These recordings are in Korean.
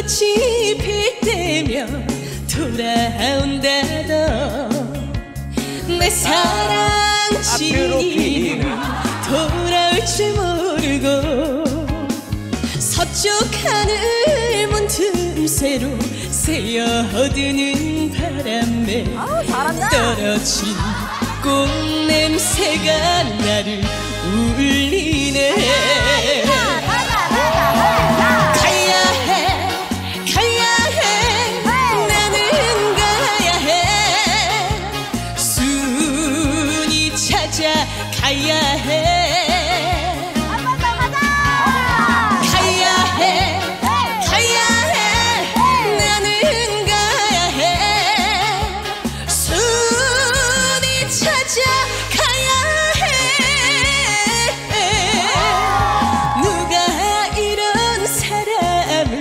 꽃이 필 때면 돌아온다던 내 사랑지 돌아올 줄 모르고 서쪽 하늘 문틈새로 새어드는 바람에 떨어진 꽃냄새가 나를 울리네. 가야 해. 한 번 더 가자. 가야 해. 가야 해. 나는 가야 해. 순이 찾아가야 해. 누가 이런 사람을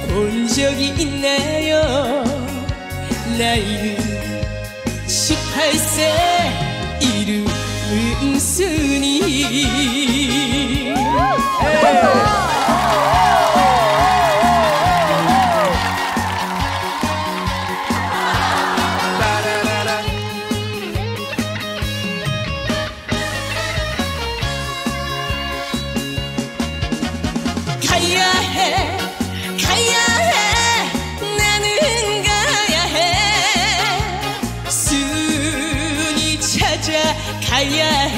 본 적이 있나요? 나이는 18세 이름순이. 가야 해. 가야 해. 나는 가야 해. 순이 찾아가야 해.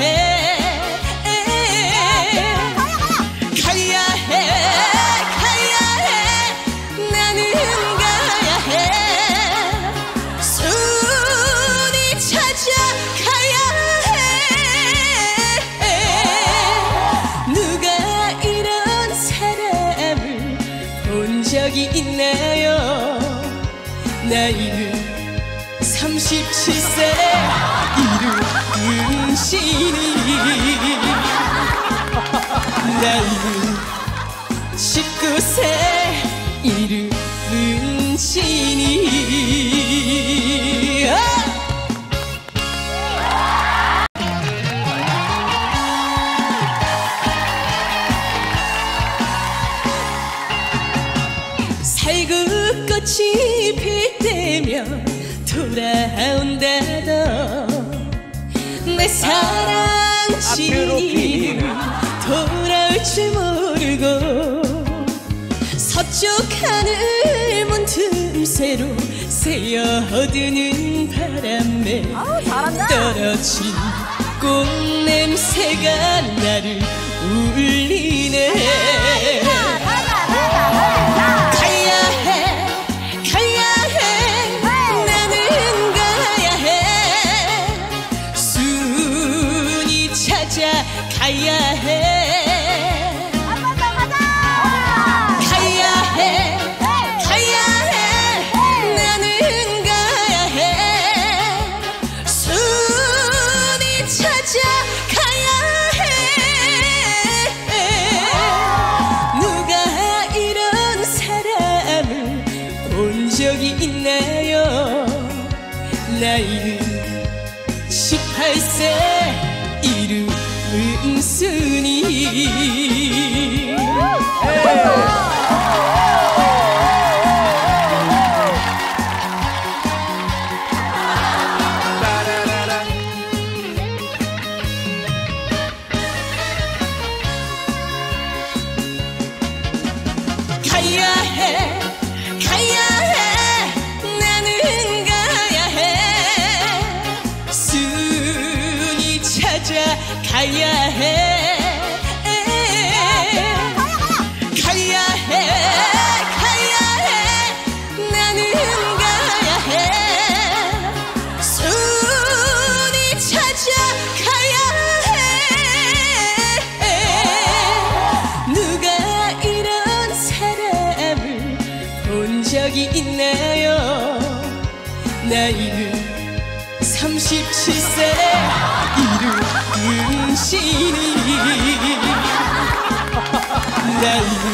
적이 있나요? 나이는 37세 이름순이. 나이는 19세 이름순이. 살구꽃이 필 때면 돌아온다던 내 사랑지 돌아올 줄 모르고 서쪽 하늘 문틈새로 새어드는 바람에 떨어진 꽃냄새가 나를 울리네. 가야 해. 한 번 더 가자. 가야 해. 가야 해. 나는 가야 해. 순이 찾아가야 해. 누가 이런 사람을 본 적이 있나요? 나이는 18세 이름순이. 가야 해. 가야 해. 나는 가야 해. 순이 찾아가야 해. 가야 해. 가야 해. 나는 가야 해. 순이 찾아가야 해. 누가 이런 사람을 본 적이 있나요? 나이는 37세 이름순이. 나이는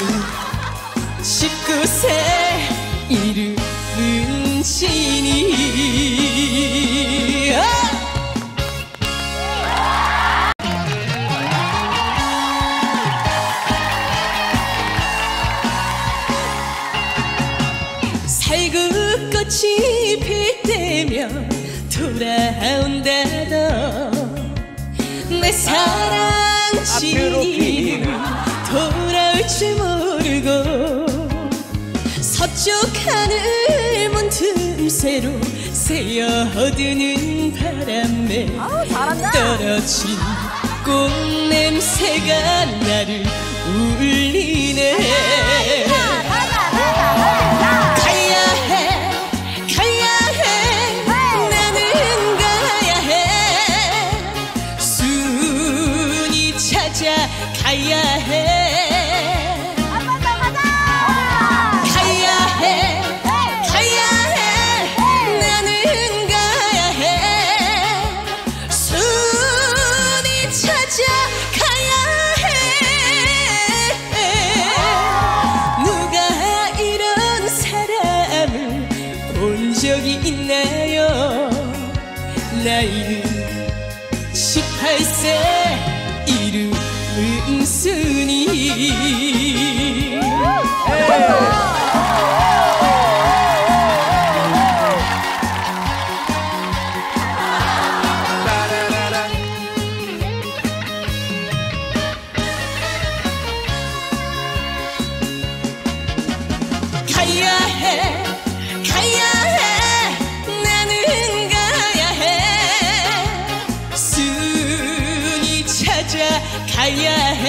19세 이름순이. 돌아온다던 내 사랑진이 돌아올 줄 모르고 서쪽 하늘 문틈새로 새어드는 바람에 떨어진 꽃냄새가 나를 울리네. 가야 해. 한 번 더 가자. 가야 해. 가야 해. 나는 가야 해. 순이 찾아 가야 해. 누가 이런 사람을 본 적이 있나요? 나이는 18세 이름은순이. 가야 해. 가야 해. 나는 가야 해. 순이 찾아 가야 해.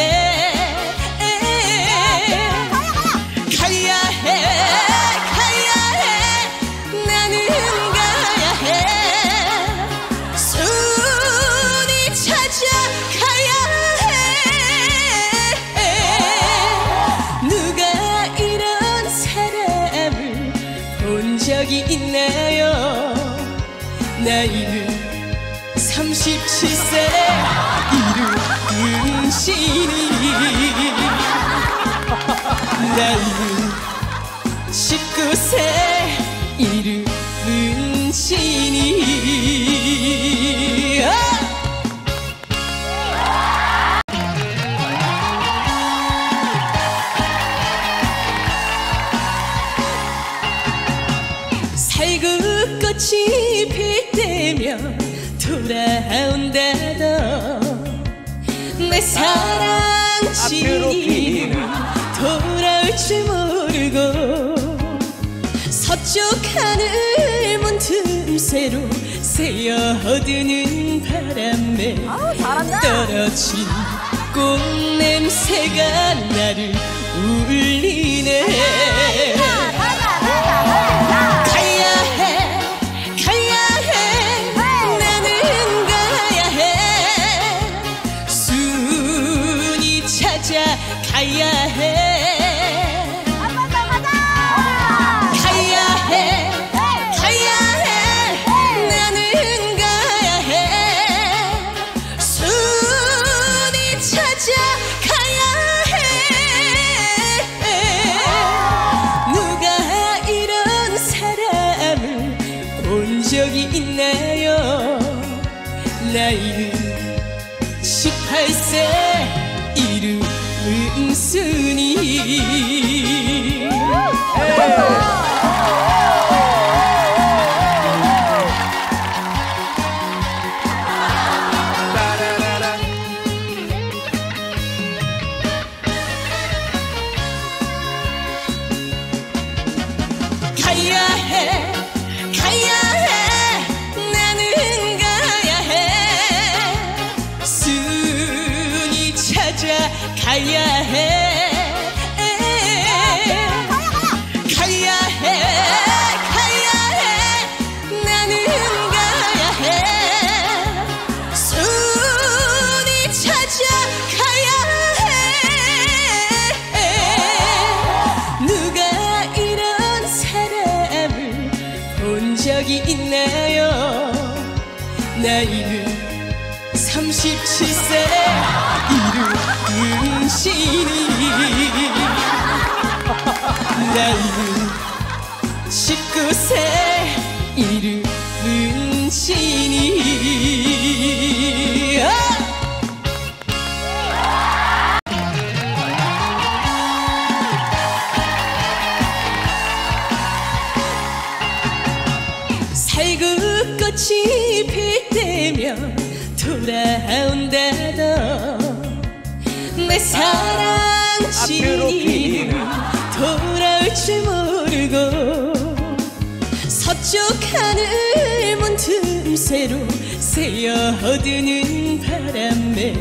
가야 해. 가야 해. 나는 가야 해. 순이 찾아 가야 해. 누가 이런 사람을 본 적이 있나요? 나이는 37세 이름은순이. 나이는 19세 이름은순이. 살구꽃이 필 때면 돌아온다던 내 사랑진이 돌아올 줄 모르고 서쪽 하늘 문틈새로 새어드는 바람에 떨어진 꽃냄새가 나를 울리네. 가야 해. 한 번 더 가자. 가야 해. 가야 해. 나는 가야 해. 순이 찾아 가야 해. 누가 이런 사람을 본 적이 있나요? 나이는 18세 이름은순이. 가야 해. 가야 해. 나는 가야 해. 순이 찾아 가야 해. 가야 해. 가야 해. 나는 가야 해. 순이 찾아 가야 해. 누가 이런 사람을 본 적이 있나요? 나이는 37세 이름은순이. 나이는 19세 이름은순이. 살구꽃이 필 때 되면 돌아온다던 내 사랑 지기는 돌아올 줄 모르고 서쪽 하늘 문틈새로 새어드는 바람에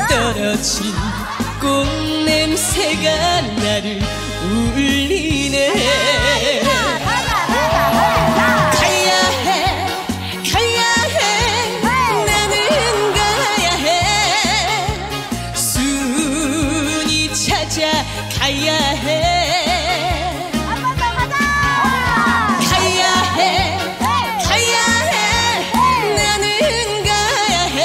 떨어진 꽃냄새가 나를 울리네. 가야 해. 한 번 더 가자. 가야 해. 가야 해. 나는 가야 해.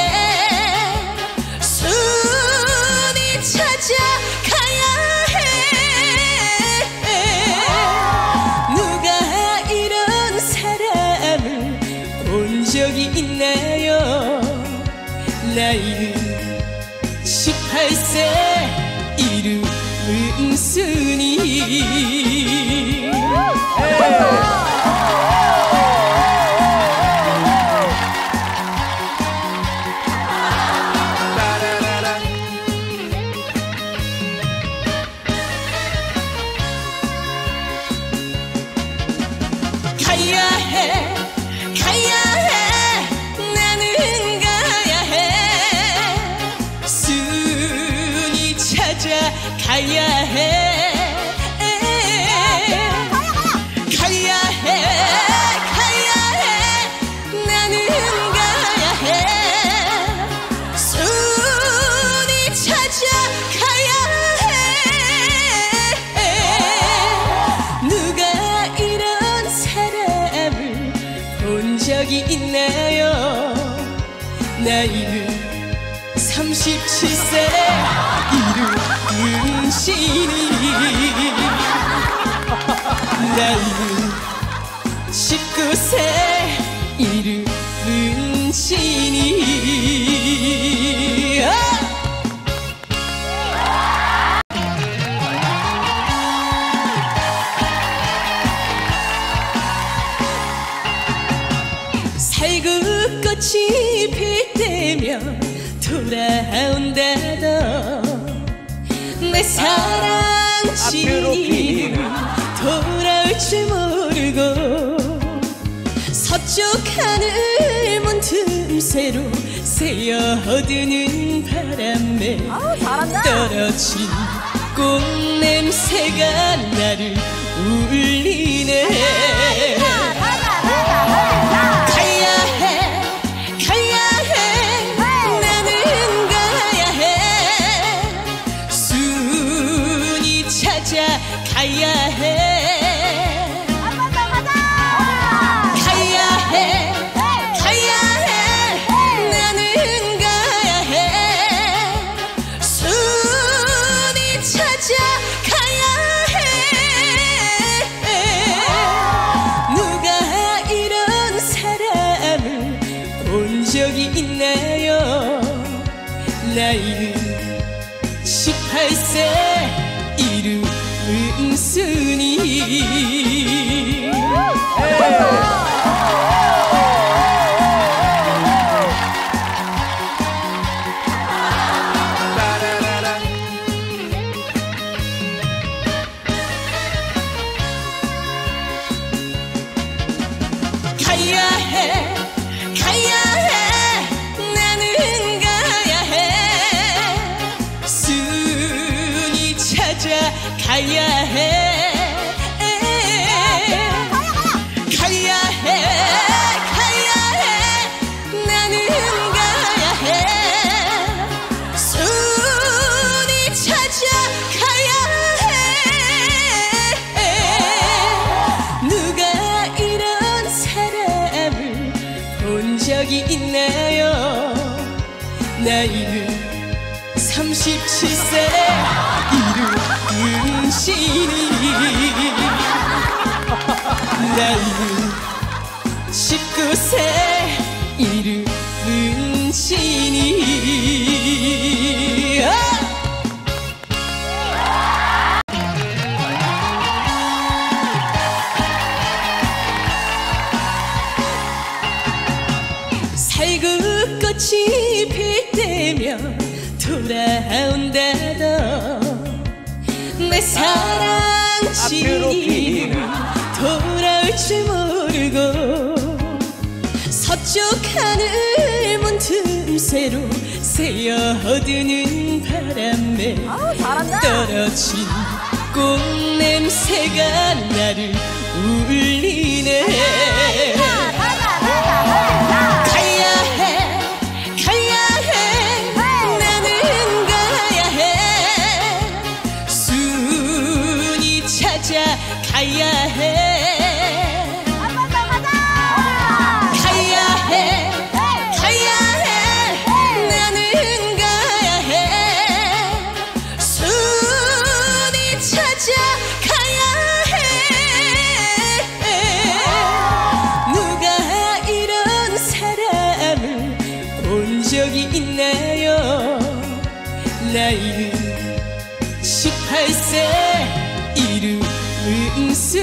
순이 찾아가야 해. 누가 이런 사람을 본 적이 있나요? 나이는 18세 이름은순이. 가야 해. 가야 해. 나는 가야 해. 순이 찾아가야 해. 가야 해. 가야 해. 나는 가야 해. 순이 찾아가야 해. 누가 이런 사람을 본 적이 있나요? 나이는 37세 이름은순이. 나이는 19세 이름은순이. 살구꽃이 필 때면 돌아온다던 내 사랑 지기는 돌아올 줄 모르고 서쪽 하늘 문틈새로 새어드는 바람에 떨어진 꽃냄새가 나를 울리네. 가야 해. 한 번 더 가자. 가야 해. 가야 해. 나는 가야 해. 순이 찾아가야 해. 누가 이런 사람을 본 적이 있나요? 나이는 18세 이름은순이. 가야 해. 가야 해. 나는 가야 해. 순이 찾아가야 해. 가야 해. 가야 해. 나는 가야 해. 순이 찾아가야 해. 누가 이런 사람을 본 적이 있나요? 나이는 37세 이름은순이. 나이는 19세 이름은순이. 살구 꽃이 필 때면 돌아온다던 내 사랑 지인은 돌아올 줄 모르고 서쪽 하늘 문틈새로 새어드는 바람에 떨어진 꽃냄새가 나를 울리네. 가야 해. 가야 해. 가야 해. 나는 가야 해. 순이 찾아가야 해. 누가 이런 사람을 본 적이 있나요? 나이는 18세 이름은순이.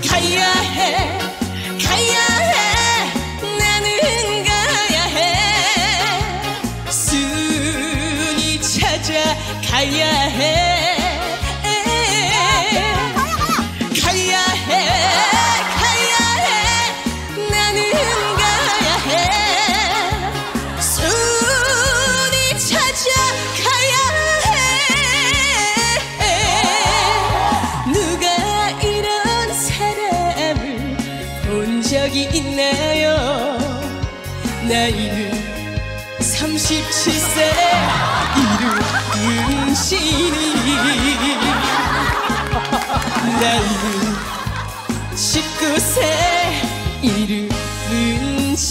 가야 해. 가야 해. 나는 가야 해. 순이 찾아가야 해. 가야 해. 가야 해. 나는 가야 해. 순이 찾아가야 해. 누가 이런 사람을 본 적이 있나요? 나이는 37세 이름은순이. 나이는 19세 이름은순이.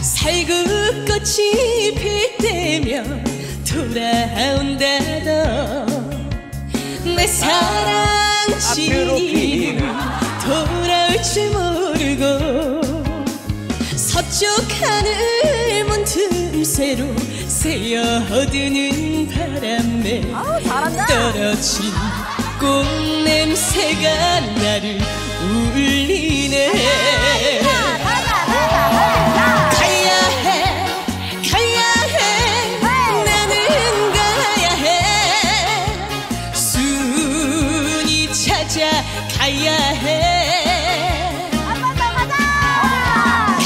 살구꽃이 필 때면 돌아온다던 내 사랑 지인은 돌아올 줄 모르고 서쪽 하늘 문틈새로 새어드는 바람에 떨어진 꽃냄새가 나를 울리네. 가야 해.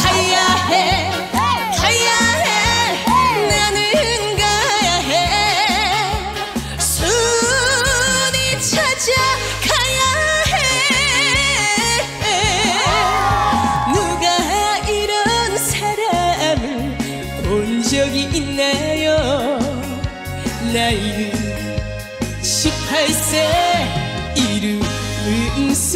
가야 해. 가야 해. 나는 가야 해. 순이 찾아가야 해. 누가 이런 사람을 본 적이 있나요? 나이는 18세 이름은순이.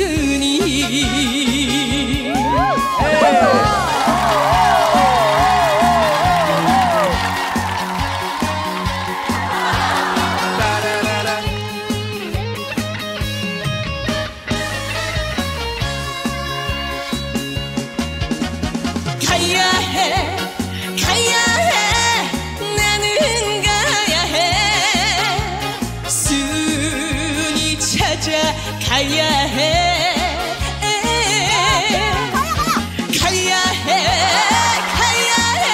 가야 해. 가야 해. 나는 가야 해. 순이 찾아가야 해. 가야 해. 가야 해.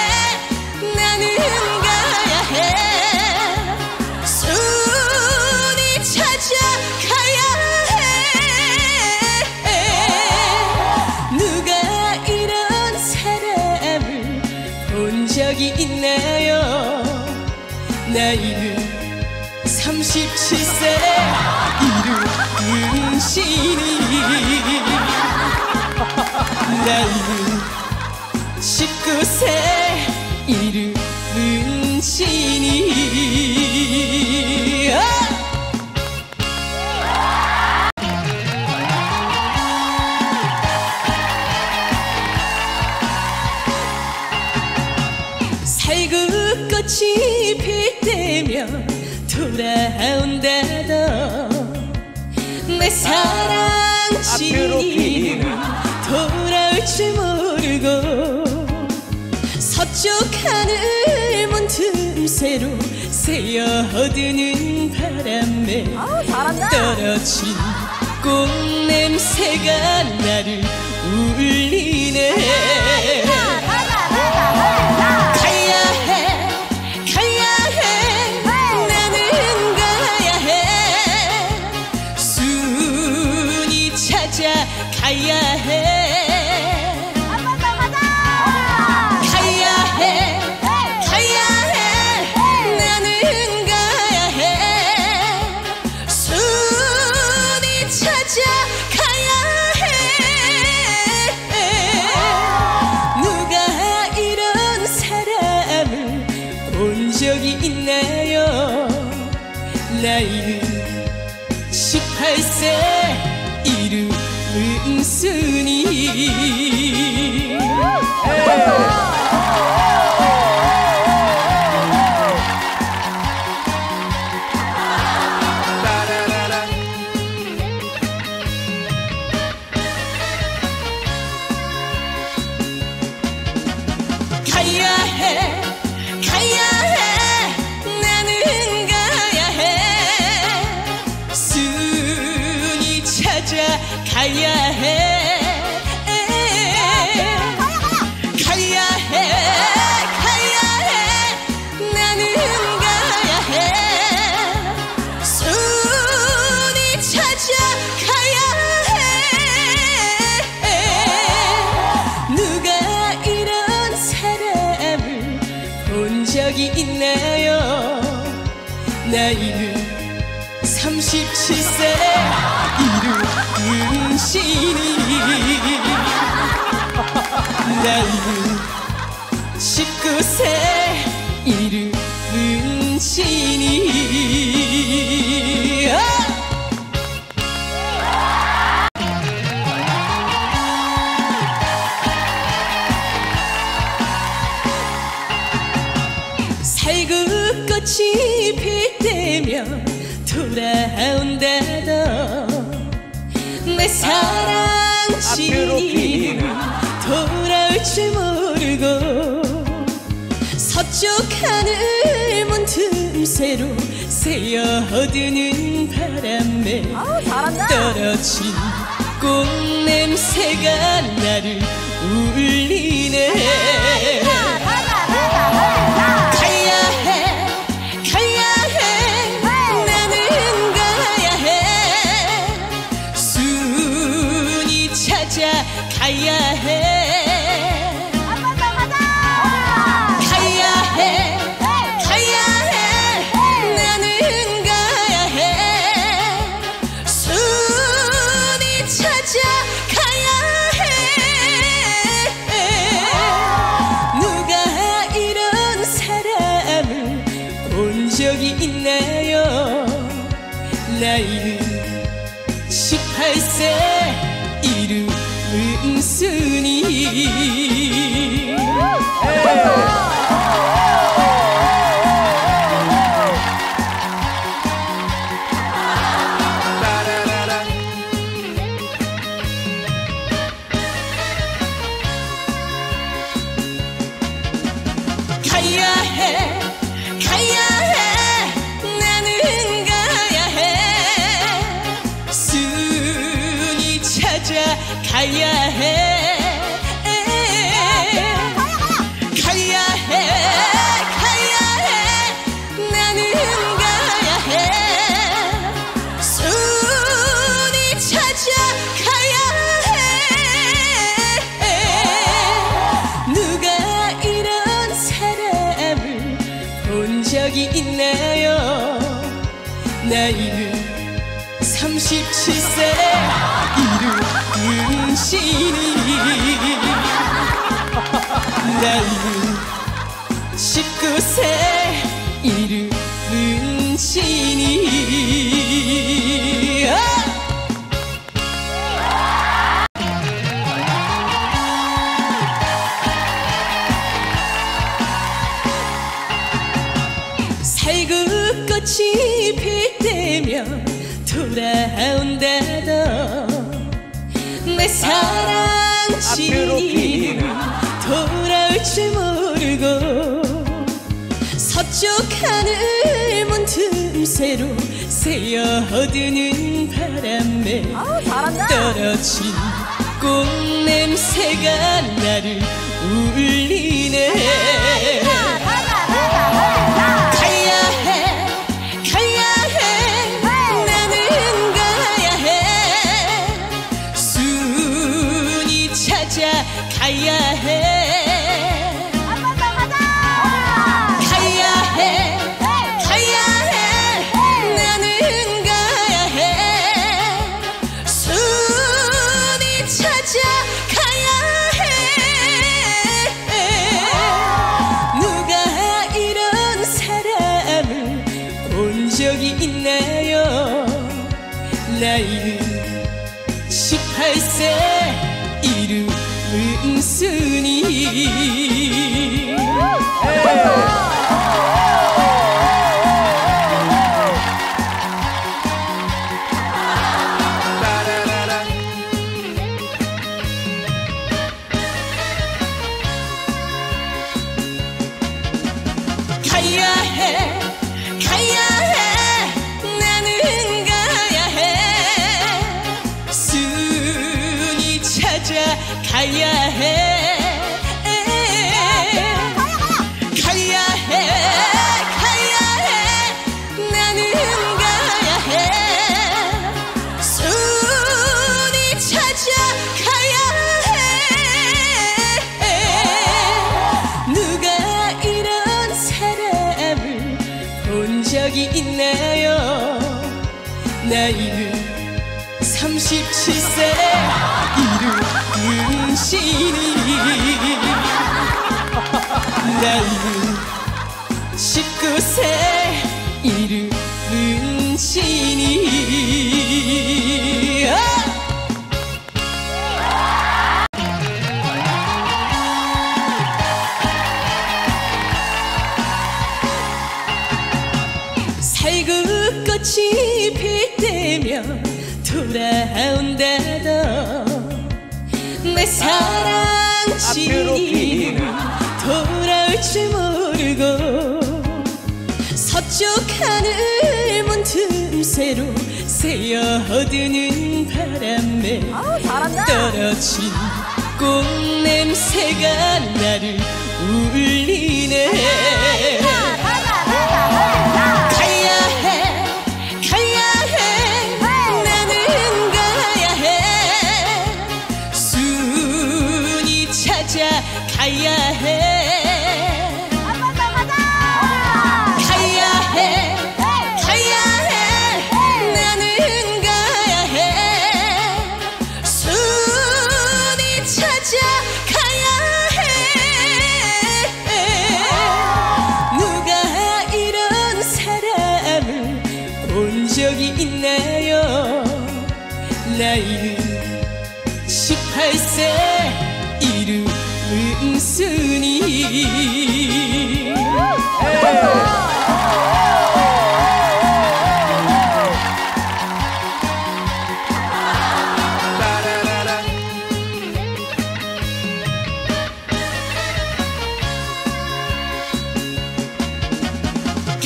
나는 가야 해. 순이 찾아가야 해. 누가 이런 사람을 본 적이 있나요? 나이는 37세 이름은순이. 나이는 19세 이름은순이. 꽃이 필 때면 돌아온다던 내 사랑 지니는 돌아올 줄 모르고 서쪽 하늘 문틈새로 새어드는 바람에 떨어진 꽃냄새가 나를 울리네. 가야 해. 한 번 더 가자. 가야 해. 가야 해. 나는 가야 해. 순이 찾아가야 해. 누가 이런 사람을 본 적이 있나요? 나이는 18세 이름은순이. 가야 해. 가야 해. 나는 가야 해. 순이 찾아가야 해. 가야 해. 가야 해. 나는 가야 해. 순이 찾아가야 해. 누가 이런 사람을 본 적이 있나요? 나이는 37세 이름은순이. 나이는 19세 이름은순이. 살구꽃이 필 때면 돌아온다던 내 사랑 지니는 돌아올 줄 모르고 서쪽 하늘 문틈새로 새어드는 바람에 떨어진 꽃냄새가 나를 울리네. 가야 해. 한 번 더 가자. 가야 해. 가야 해. 나는 가야 해. 순이 찾아가야 해. 누가 이런 사람을 본 적이 있나요? 나이는 18세 이름은순이. 가야 해. 가야 해. 나는 가야 해. 순이 찾아가야 해. 가야 해. 가야 해. 나는 가야 해. 순이 찾아가야 해. 누가 이런 사람을 본 적이 있나요? 나이는 37세 이름은순이. 나이는 19세 이름은순이. 꽃이 필 때면 돌아온다던 내 사랑 지니 돌아올 줄 모르고 서쪽 하늘 문틈새로 새어드는 바람에 떨어진 꽃냄새가 나를 울리네. 가야 해. 한 번 더 가자. 가야 해. 가야 해. 나는 가야 해. 순이 찾아 가야 해. 누가 이런 사람을 본 적이 있나요? 나이는 18세 이름은순이. 가야 해. 가야 해. 나는 가야 해. 순이 찾아 가야 해. 가야 해. 가야 해. 나는 가야 해. 순이 찾아 가야 해. 누가 이런 사람을 본 적이 있나요? 나이는 37세 이름은순이. 나이는 19세 이름은순이. 살구꽃이 필 때면 돌아온다던 내 사랑 지니 돌아올 줄 모르고 서쪽 하늘 문틈새로 새어드는 바람에 떨어진 꽃냄새가 나를 울리네. 가야 해. 한 번 더 가자. 가야 해. 가야 해. 나는 가야 해. 순이 찾아 가야 해. 누가 이런 사람을 본 적이 있나요? 나이는 18세 이름은순이.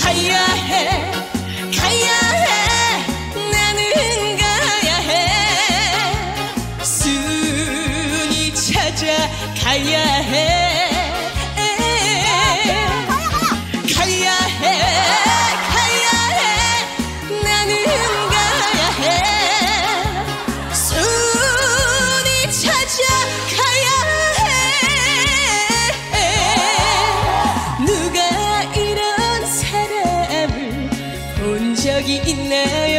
가야 해. 가야 해. 나는 가야 해. 순이 찾아 가야 해. 가야 해. 가야 해. 나는 가야 해. 순이 찾아 가야 해. 누가 이런 사람을 본 적이 있나요?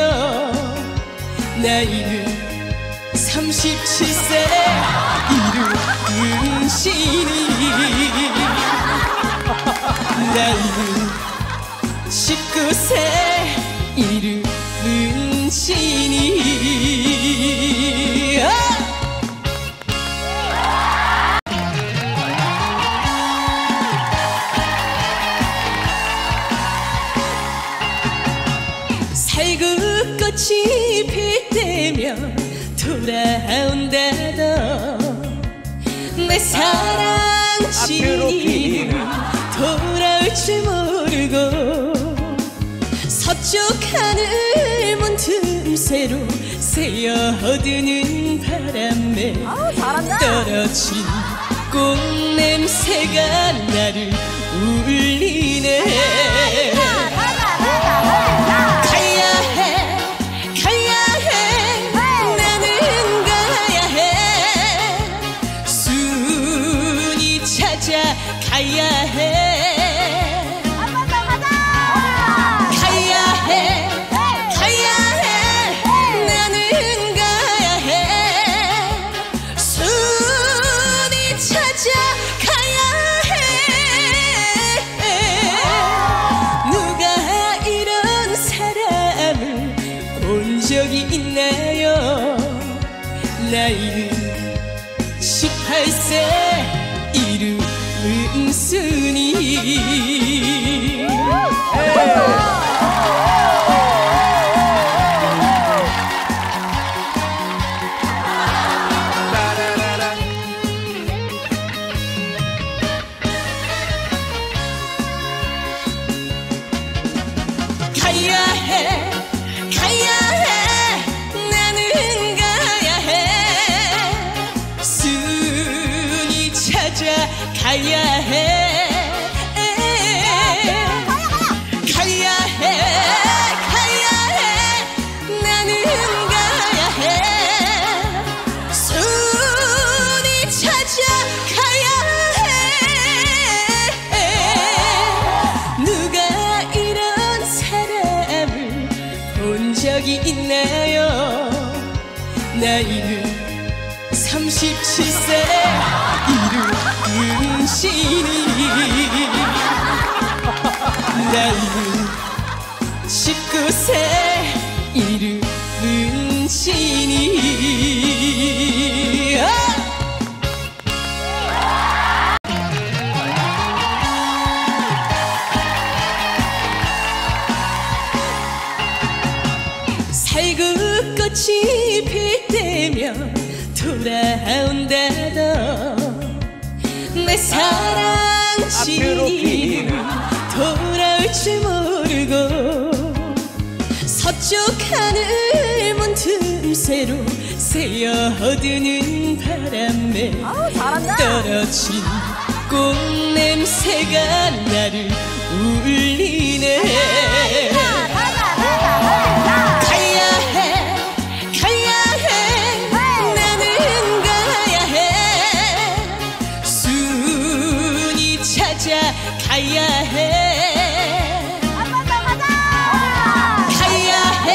나이는 37세 이름은순이. 나이는 19세 이름은순이. 꽃이 필 때면 돌아온다던 내 사랑 지니는 돌아올 줄 모르고 서쪽 하늘 문틈새로 새어드는 바람에 떨어진 꽃냄새가 나를 울리네. 가야 해. 한 번 더 가자. 가야 해. 가야 해. 나는 가야 해. 순이 찾아가야 해. 누가 이런 사람을 본 적이 있나요? 나이는 18세 이름은순이. 가야 해. 가야 해. 나는 가야 해. 순이 찾아가야 해. 가야 해. 가야 해. 나는 가야 해. 순이 찾아가야 해. 누가 이런 사람을 본 적이 있나요? 나이는 37세 이름은순이. 나이는 19세 이름은순이. 살구꽃이 필 때면 돌아온다던 내 사랑 지니는 돌아올 줄 모르고 서쪽 하늘 문틈새로 새어드는 바람에 떨어진 꽃냄새가 나를 울리네. 가야 해. 한 번 더 가자. 가야 해.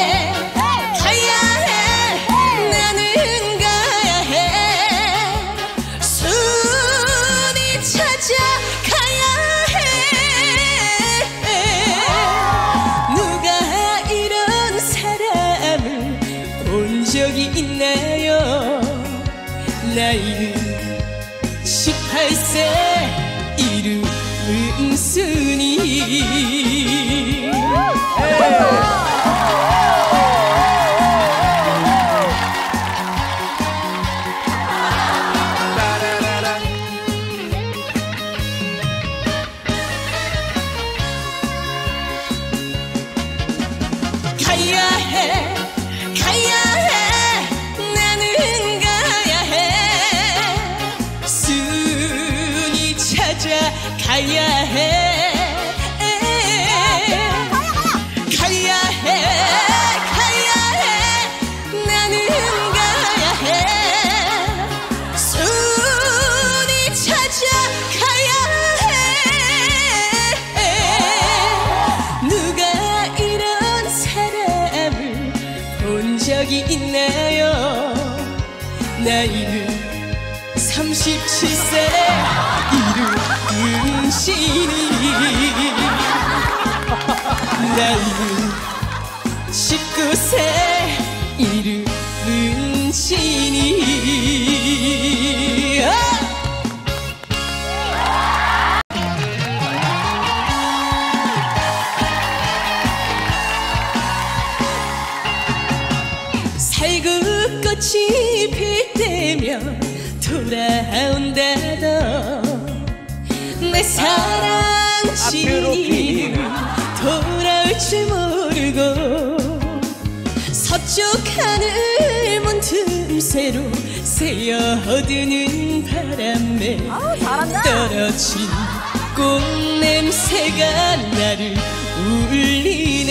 가야 해. 나는 가야 해. 순이 찾아가야 해. 누가 이런 사람을 본 적이 있나요? 나이는 18세 이름은순이. 가야 해. 가야 해. 나는 가야 해. 순이 찾아가야 해. 가야 해. 가야 해. 나는 가야 해. 순이 찾아가야 해. 누가 이런 사람을 본 적이 있나요? 나이는 37세 이름은순이. 나이는 19세 이름은순이. 꽃이 필 때면 돌아온다던 내 사랑 지니는 돌아올 줄 모르고 서쪽 하늘 문틈새로 새어드는 바람에 떨어진 꽃냄새가 나를 울리네.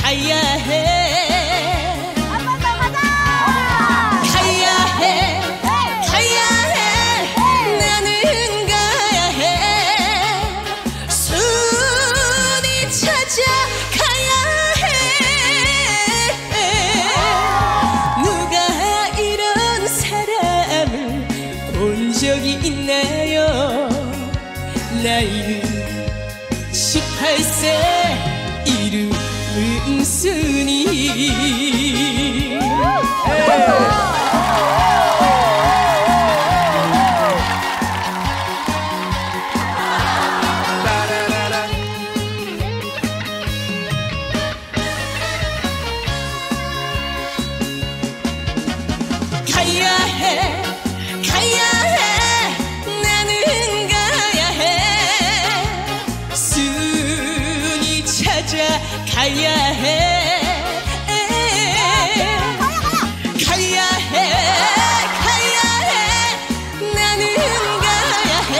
가야 해. 한 번 더 가자. 가야 해. 가야 해. 나는 가야 해. 순이 찾아 가야 해. 누가 이런 사람을 본 적이 있나요? 나이는 18세 이름은순이. 가야 해. 가야 해. 나는 가야 해. 순이 찾아 가야 해. 가야 해. 가야 해. 나는 가야 해.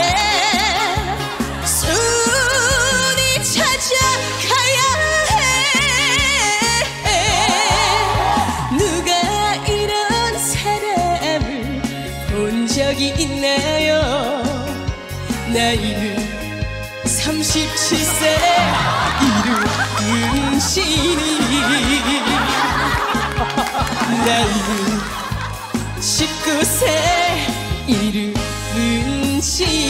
순이 찾아 가야 해. 누가 이런 사람을 본 적이 있나요? 나이는 37세 이름은신이. 나이는 19세 이름은신이.